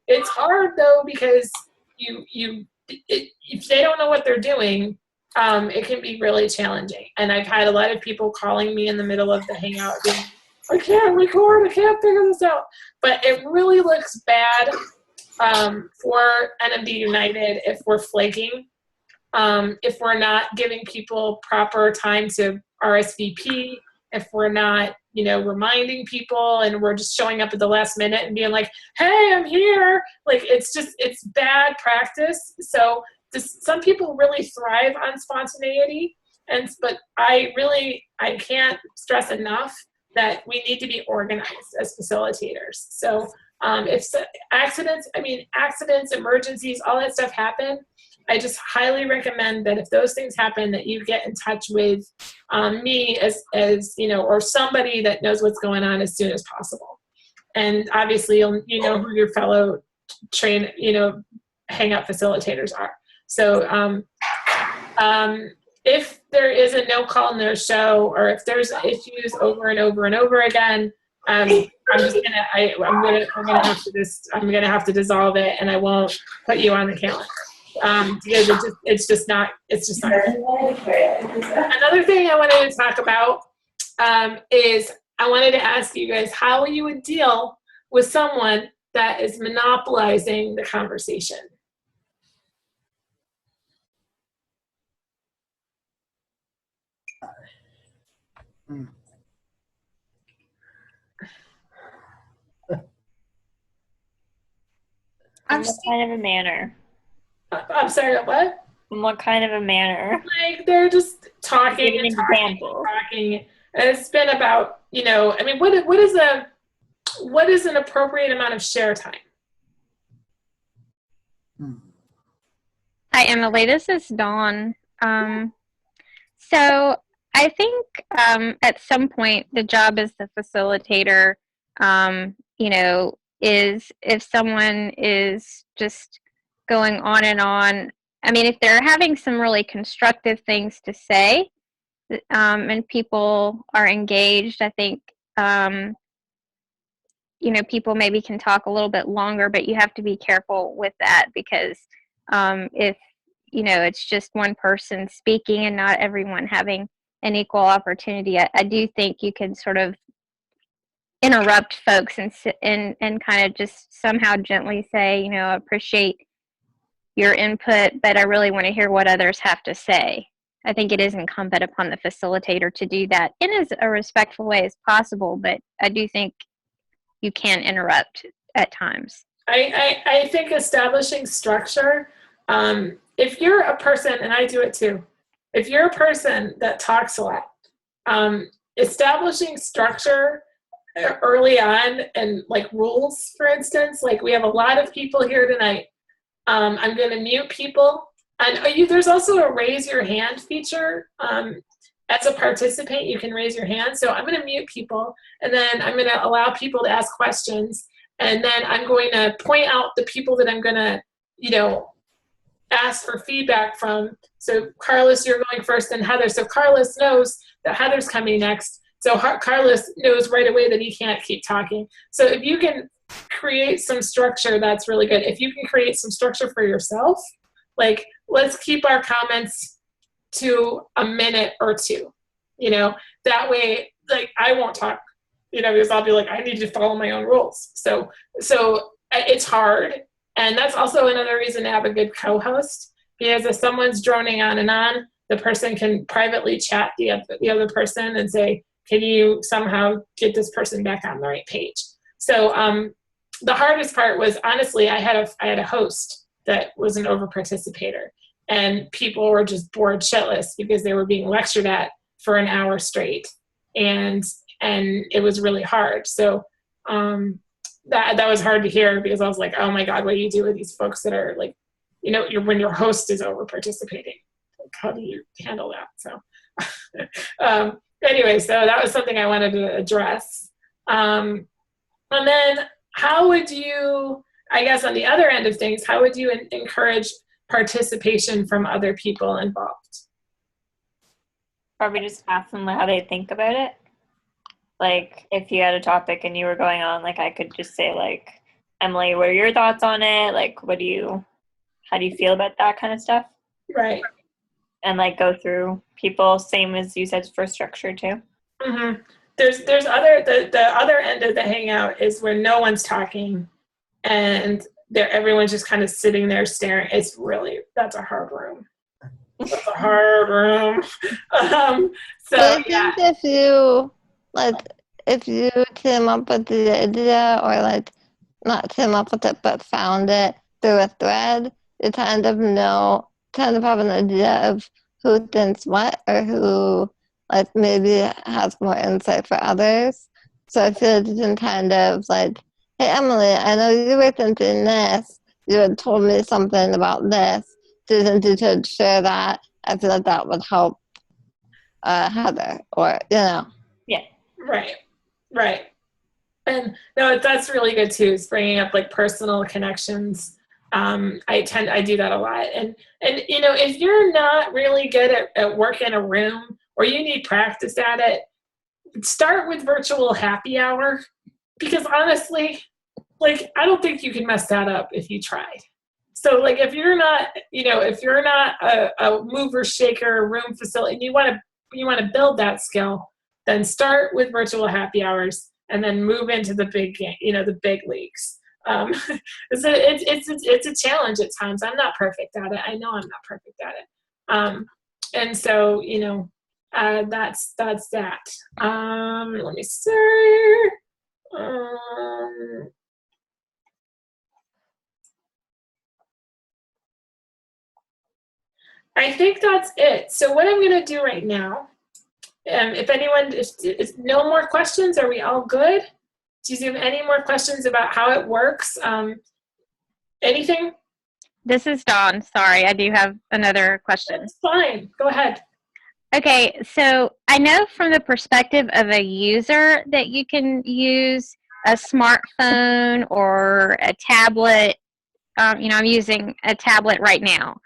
It's hard though, because if they don't know what they're doing, it can be really challenging. And I've had a lot of people calling me in the middle of the hangout being, I can't record, I can't figure this out. But it really looks bad for NMD United if we're flaking. If we're not giving people proper time to RSVP, if we're not, reminding people and we're just showing up at the last minute and being like, hey, I'm here. Like, it's bad practice. So some people really thrive on spontaneity. But I can't stress enough that we need to be organized as facilitators. So if accidents, emergencies, all that stuff happen, I just highly recommend that if those things happen, that you get in touch with me as or somebody that knows what's going on as soon as possible. And obviously, you know who your fellow hangout facilitators are. So if there is a no call, no show, or if there's issues over and over and over again, I'm gonna have to dissolve it, and I won't put you on the calendar. Because it's just not good. Another thing I wanted to talk about is I wanted to ask you guys how you would deal with someone that is monopolizing the conversation. In what kind of a manner? I'm sorry, what? In what kind of a manner? Like, they're just talking Give an and talking example. and talking. And it's been about, what is an appropriate amount of share time? Hi, Emily. This is Dawn. So I think at some point the job as the facilitator, is if someone is just going on and on. I mean, if they're having some really constructive things to say and people are engaged, I think, people maybe can talk a little bit longer, but you have to be careful with that because if, it's just one person speaking and not everyone having an equal opportunity, I do think you can sort of interrupt folks and kind of just somehow gently say, appreciate your input, but I really want to hear what others have to say. I think it is incumbent upon the facilitator to do that in as a respectful way as possible, but I do think you can interrupt at times. I think establishing structure, if you're a person, and I do it too, if you're a person that talks a lot, establishing structure early on and like rules, for instance, like we have a lot of people here tonight. I'm going to mute people. And there's also a raise your hand feature. As a participant, you can raise your hand. So I'm going to mute people, and then I'm going to allow people to ask questions. And then I'm going to point out the people that I'm going to, ask for feedback from. So Carlos, you're going first, and Heather. So Carlos knows that Heather's coming next. So Carlos knows right away that he can't keep talking. So if you can create some structure, that's really good. If you can create some structure for yourself, like let's keep our comments to a minute or two, that way, like I won't talk, because I'll be like, I need to follow my own rules. So it's hard. And that's also another reason to have a good co-host, because if someone's droning on and on, the person can privately chat the other person and say, can you somehow get this person back on the right page? So the hardest part was, honestly, I had a host that was an over-participator, and people were just bored shitless because they were being lectured at for an hour straight, and it was really hard. So that was hard to hear, because I was like, oh my God, what do you do with these folks that are like, when your host is over-participating? Like, how do you handle that? So anyway, so that was something I wanted to address. And then how would you, I guess on the other end of things, how would you encourage participation from other people involved? Probably just ask them how they think about it. Like if you had a topic and you were going on, like I could just say like, Emily, what are your thoughts on it? Like, how do you feel about that kind of stuff? Right. And like go through people, same as you said for structure too. Mm-hmm. There's the other end of the hangout is where no one's talking and everyone's just kind of sitting there staring. That's a hard room. That's a hard room. So I think if you came up with the idea, or not came up with it but found it through a thread, you kind of have an idea of who thinks what, or who maybe has more insight for others. So I feel like you can kind of hey, Emily, I know you were thinking this. You had told me something about this. Didn't you could share that? I feel like that would help Heather, or Yeah. Right. And no, that's really good too, is bringing up personal connections. I do that a lot. And if you're not really good at work in a room, or you need practice at it, start with virtual happy hour, because honestly, I don't think you can mess that up if you tried. So if you're not, a mover, shaker, room facility, and you want to build that skill, then start with virtual happy hours and then move into the big game, the big leagues. It's a challenge at times. I'm not perfect at it. I know I'm not perfect at it. And so, that's that. Let me see. I think that's it. So what I'm going to do right now, if no more questions, are we all good? Do you have any more questions about how it works? Anything? This is Dawn. Sorry, I do have another question. It's fine. Go ahead. Okay, so I know from the perspective of a user that you can use a smartphone or a tablet. I'm using a tablet right now.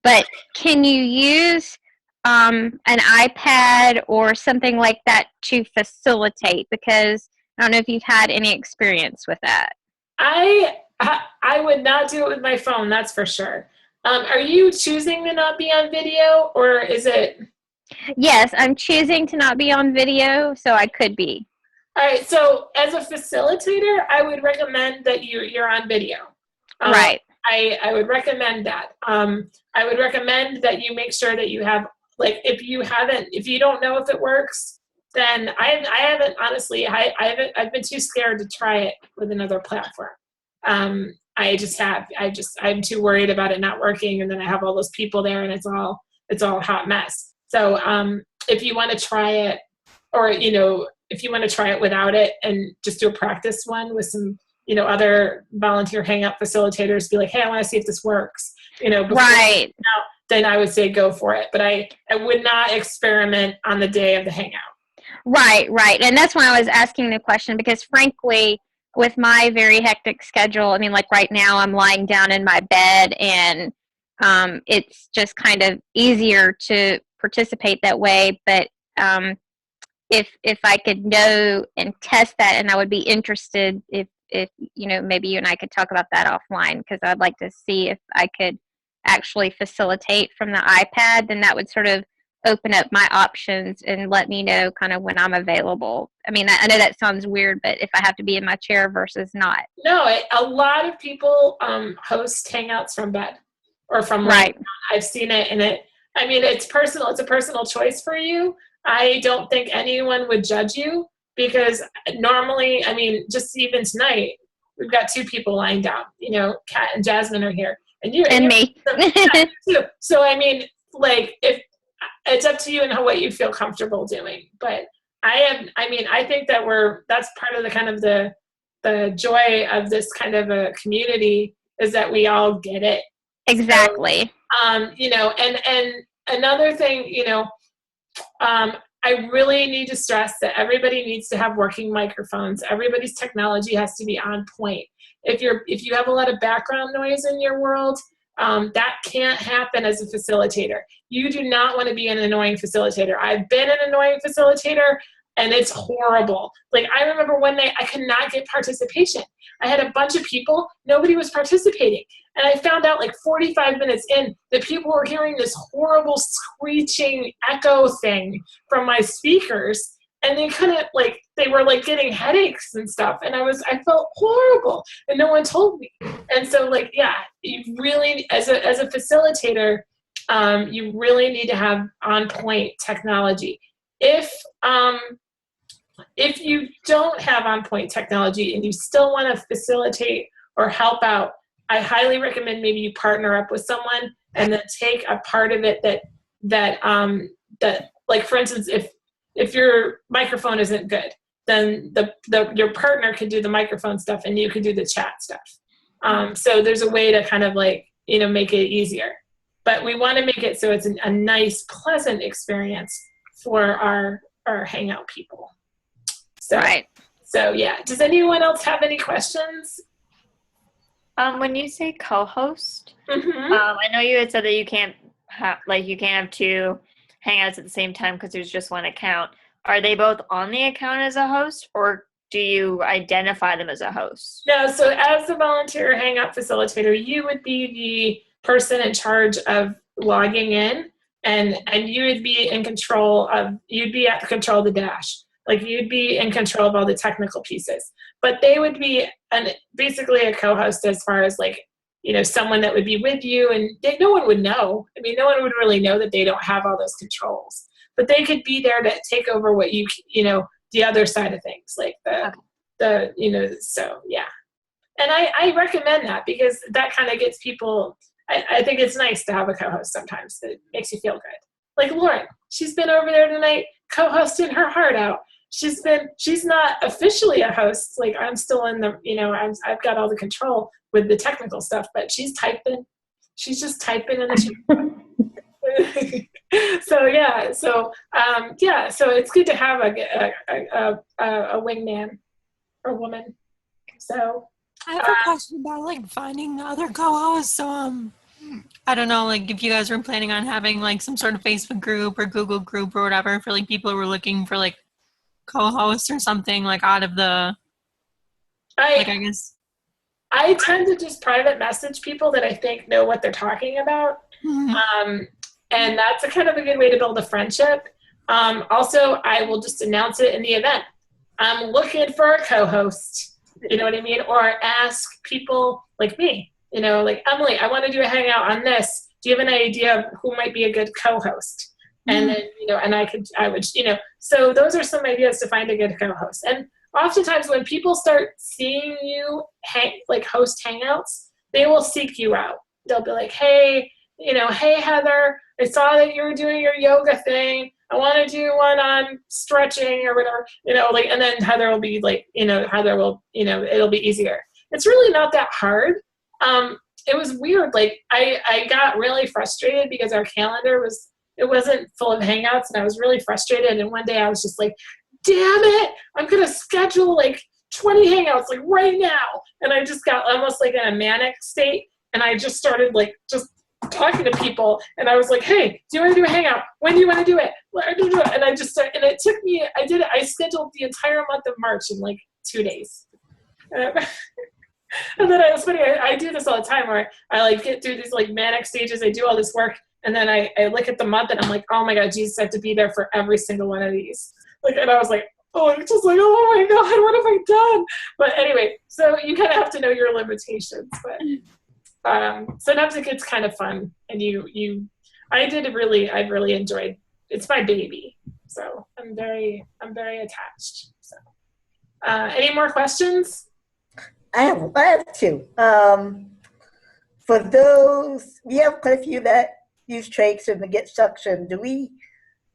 But can you use an iPad or something like that to facilitate? Because I don't know if you've had any experience with that. I would not do it with my phone, that's for sure. Are you choosing to not be on video, or is it? Yes, I'm choosing to not be on video, so I could be. All right, so as a facilitator, I would recommend that you're on video. Right. I would recommend that. I would recommend that you make sure that you have, like, if you don't know if it works, then I haven't, honestly, I've been too scared to try it with another platform. I'm too worried about it not working, and then I have all those people there, and it's all a hot mess. So if you want to try it, or if you want to try it without it and just do a practice one with some other volunteer hangout facilitators, be like, hey, I want to see if this works, Right. then I would say go for it. But I would not experiment on the day of the hangout. Right. And that's why I was asking the question, because frankly, with my very hectic schedule, I mean, like right now I'm lying down in my bed, and it's just kind of easier to participate that way. But if I could know and test that, and I would be interested if maybe you and I could talk about that offline, because I'd like to see if I could actually facilitate from the iPad, then that would sort of open up my options and let me know kind of when I'm available. I mean, I know that sounds weird, but if I have to be in my chair versus not. No, a lot of people host hangouts from bed or from right. I've seen it, and it's personal. It's a personal choice for you. I don't think anyone would judge you, because normally, just even tonight, we've got 2 people lying down. Kat and Jasmine are here, and me. Too. So if it's up to you and what you feel comfortable doing. But I think that's part of the kind of the joy of this kind of a community, is that we all get it. Exactly. So, and another thing, I really need to stress that everybody needs to have working microphones. Everybody's technology has to be on point. If you have a lot of background noise in your world, that can't happen as a facilitator. You do not want to be an annoying facilitator. I've been an annoying facilitator, and it's horrible. Like, I remember one night I could not get participation. I had a bunch of people, nobody was participating. And I found out 45 minutes in that people were hearing this horrible screeching echo thing from my speakers, and they couldn't, they were getting headaches and stuff. And I felt horrible, and no one told me. And so you really, as a facilitator, you really need to have on point technology. If you don't have on point technology and you still want to facilitate or help out, I highly recommend maybe you partner up with someone and then take a part of it that for instance, if your microphone isn't good, then your partner could do the microphone stuff and you could do the chat stuff. So there's a way to kind of make it easier. But we want to make it so it's a nice, pleasant experience for our hangout people. So, right. So yeah. Does anyone else have any questions? When you say co-host, Mm-hmm. I know you had said that you can't have 2 hangouts at the same time because there's just one account. Are they both on the account as a host, or do you identify them as a host? No, so as the volunteer hangout facilitator, you would be the person in charge of logging in, and you would be at control of the dash. You'd be in control of all the technical pieces. But they would be basically a co-host as far as someone that would be with you, and no one would know. No one would really know that they don't have all those controls. But they could be there to take over what the other side of things, so yeah. And I recommend that, because that kind of gets people, I think it's nice to have a co-host sometimes. It makes you feel good. Like Lauren, she's been over there tonight co-hosting her heart out. She's not officially a host. I'm still in the, I've got all the control with the technical stuff, but she's typing. She's just typing in the chat. So yeah. So so it's good to have a wingman or woman. So I have a question about finding other co-hosts. So I don't know, if you guys were planning on having some sort of Facebook group or Google group or whatever for people who were looking for co-host or something like out of the, like, I guess. I tend to just private message people that I think know what they're talking about. And that's a kind of a good way to build a friendship. Also, I will just announce it in the event. I'm looking for a co-host, you know what I mean? Or ask people like me, you know, like, Emily, I want to do a hangout on this. Do you have an idea of who might be a good co-host? And then, you know, and I would, you know, so those are some ideas to find a good co-host. And oftentimes when people start seeing you host hangouts, they will seek you out. They'll be like, hey, you know, hey, Heather, I saw that you were doing your yoga thing. I want to do one on stretching or whatever, you know, like, and then Heather will be like, you know, Heather will, you know, it'll be easier. It's really not that hard. It was weird. Like I got really frustrated because our calendar wasn't full of hangouts, and I was really frustrated. And one day I was just like, damn it, I'm going to schedule like 20 hangouts like right now. And I just got almost like in a manic state. And I just started like just talking to people. And I was like, hey, do you want to do a hangout? When do you want to do it? And I just started, and it took me, I scheduled the entire month of March in like 2 days. And then it was funny, I do this all the time where I like get through these like manic stages. I do all this work. And then I look at the month and I'm like, oh my God, Jesus, I have to be there for every single one of these. Like, and I was like, oh my God, what have I done? But anyway, so you kind of have to know your limitations. But sometimes it gets kind of fun, and I've really enjoyed. It's my baby, so I'm very attached. So, any more questions? I have two. For those, we have quite a few that use trachs and they get suction. Do we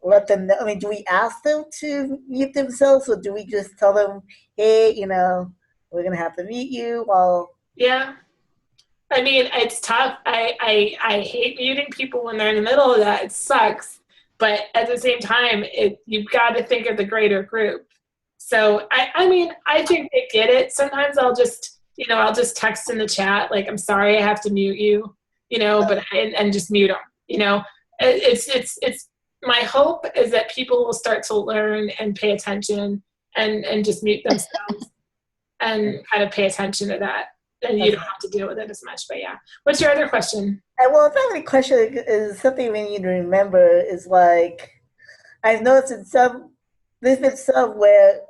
let them know? I mean, do we ask them to mute themselves, or do we just tell them, hey, you know, we're gonna have to mute you while? Yeah, I mean, it's tough. I hate muting people when they're in the middle of that. It sucks, but at the same time, you've got to think of the greater group. So I mean, I think they get it. Sometimes I'll just text in the chat like, I'm sorry, I have to mute you, you know, but and just mute them. You know, it's my hope is that people will start to learn and pay attention and just mute themselves and kind of pay attention to that. And you don't have to deal with it as much. But yeah, what's your other question? Well, it's not really a question. Is something we need to remember is like, I've noticed there's been some where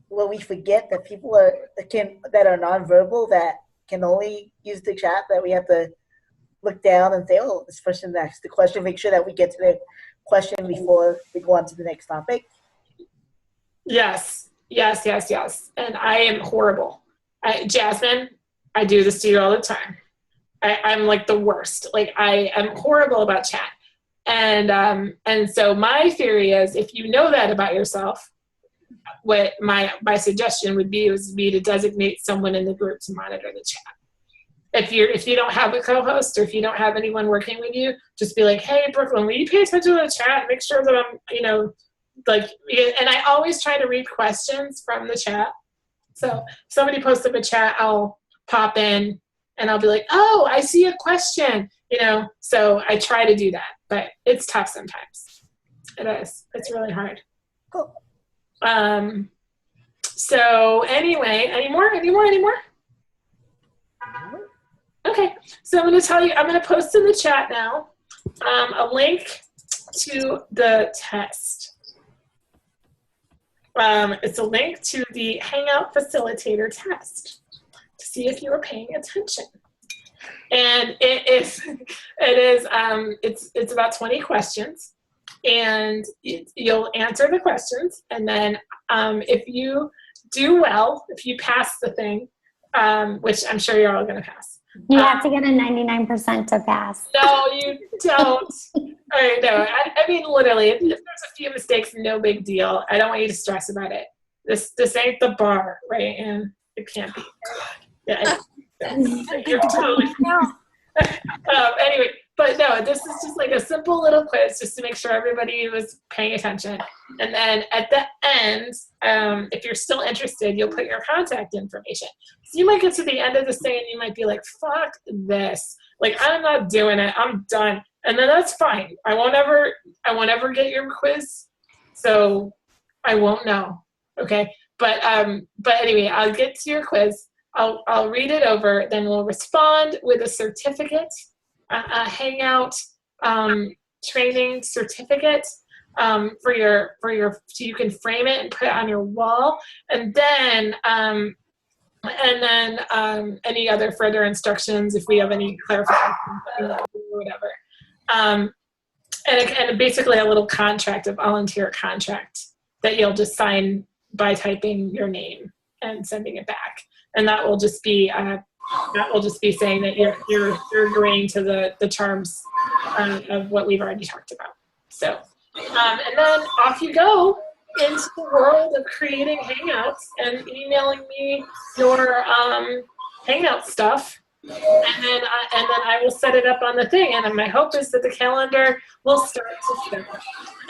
we forget that people that are nonverbal that can only use the chat, that we have to look down and say, oh, this person asked the question, make sure that we get to the question before we go on to the next topic. Yes. And I am horrible. Jasmine, I do this to you all the time. I'm like the worst. Like I am horrible about chat. And so my theory is, if you know that about yourself, what my suggestion would be to designate someone in the group to monitor the chat. If you don't have a co-host, or if you don't have anyone working with you, just be like, hey, Brooklyn, will you pay attention to the chat? Make sure that I'm, you know, like, and I always try to read questions from the chat. So if somebody posts up a chat, I'll pop in and I'll be like, oh, I see a question, you know. So I try to do that, but it's tough sometimes. It is. It's really hard. Cool. So anyway, any more? Okay, so I'm going to tell you, I'm going to post in the chat now a link to the test. It's a link to the Hangout Facilitator test to see if you were paying attention. And it's about 20 questions, and you'll answer the questions, and then if you do well, if you pass the thing, which I'm sure you're all going to pass. You have to get a 99% to pass. No, you don't. I mean, literally, if there's a few mistakes, no big deal. I don't want you to stress about it. This ain't the bar, right? And it can't be. Yeah, you're totally anyway, but no, this is just like a simple little quiz just to make sure everybody was paying attention. And then at the end, if you're still interested, you'll put your contact information. So you might get to the end of this thing and you might be like, fuck this. Like, I'm not doing it. I'm done. And then that's fine. I won't ever get your quiz. So I won't know. Okay, but anyway, I'll get to your quiz. I'll read it over, then we'll respond with a certificate, a Hangout training certificate for your so you can frame it and put it on your wall, and then any other further instructions if we have any clarification or whatever. And basically a little contract, a volunteer contract that you'll just sign by typing your name and sending it back. And that will just be saying that you're agreeing to the terms of what we've already talked about. So, and then off you go into the world of creating Hangouts and emailing me your Hangout stuff. And then I will set it up on the thing. And my hope is that the calendar will start to fill.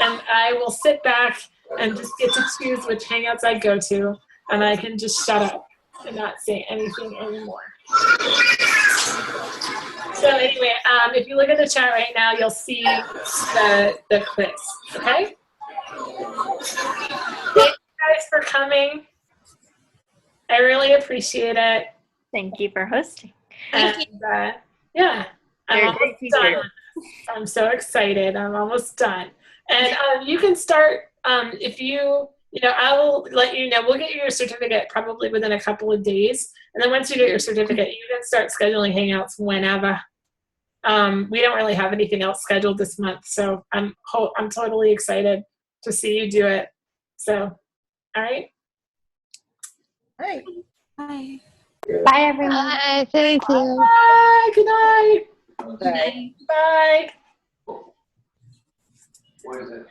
And I will sit back and just get to choose which Hangouts I go to. And I can just shut up and not say anything anymore. So anyway, if you look at the chat right now, you'll see the quiz. Okay? Thank you guys for coming. I really appreciate it. Thank you for hosting. And, yeah, I'm almost done. I'm so excited. I'm almost done. And you can start if I will let you know. We'll get you your certificate probably within a couple of days. And then once you get your certificate, you can start scheduling Hangouts whenever. We don't really have anything else scheduled this month, so I'm totally excited to see you do it. So, all right. Hey. Bye. Bye, everyone. Bye. Thank you. Bye. Good night. Bye. Bye. What is it?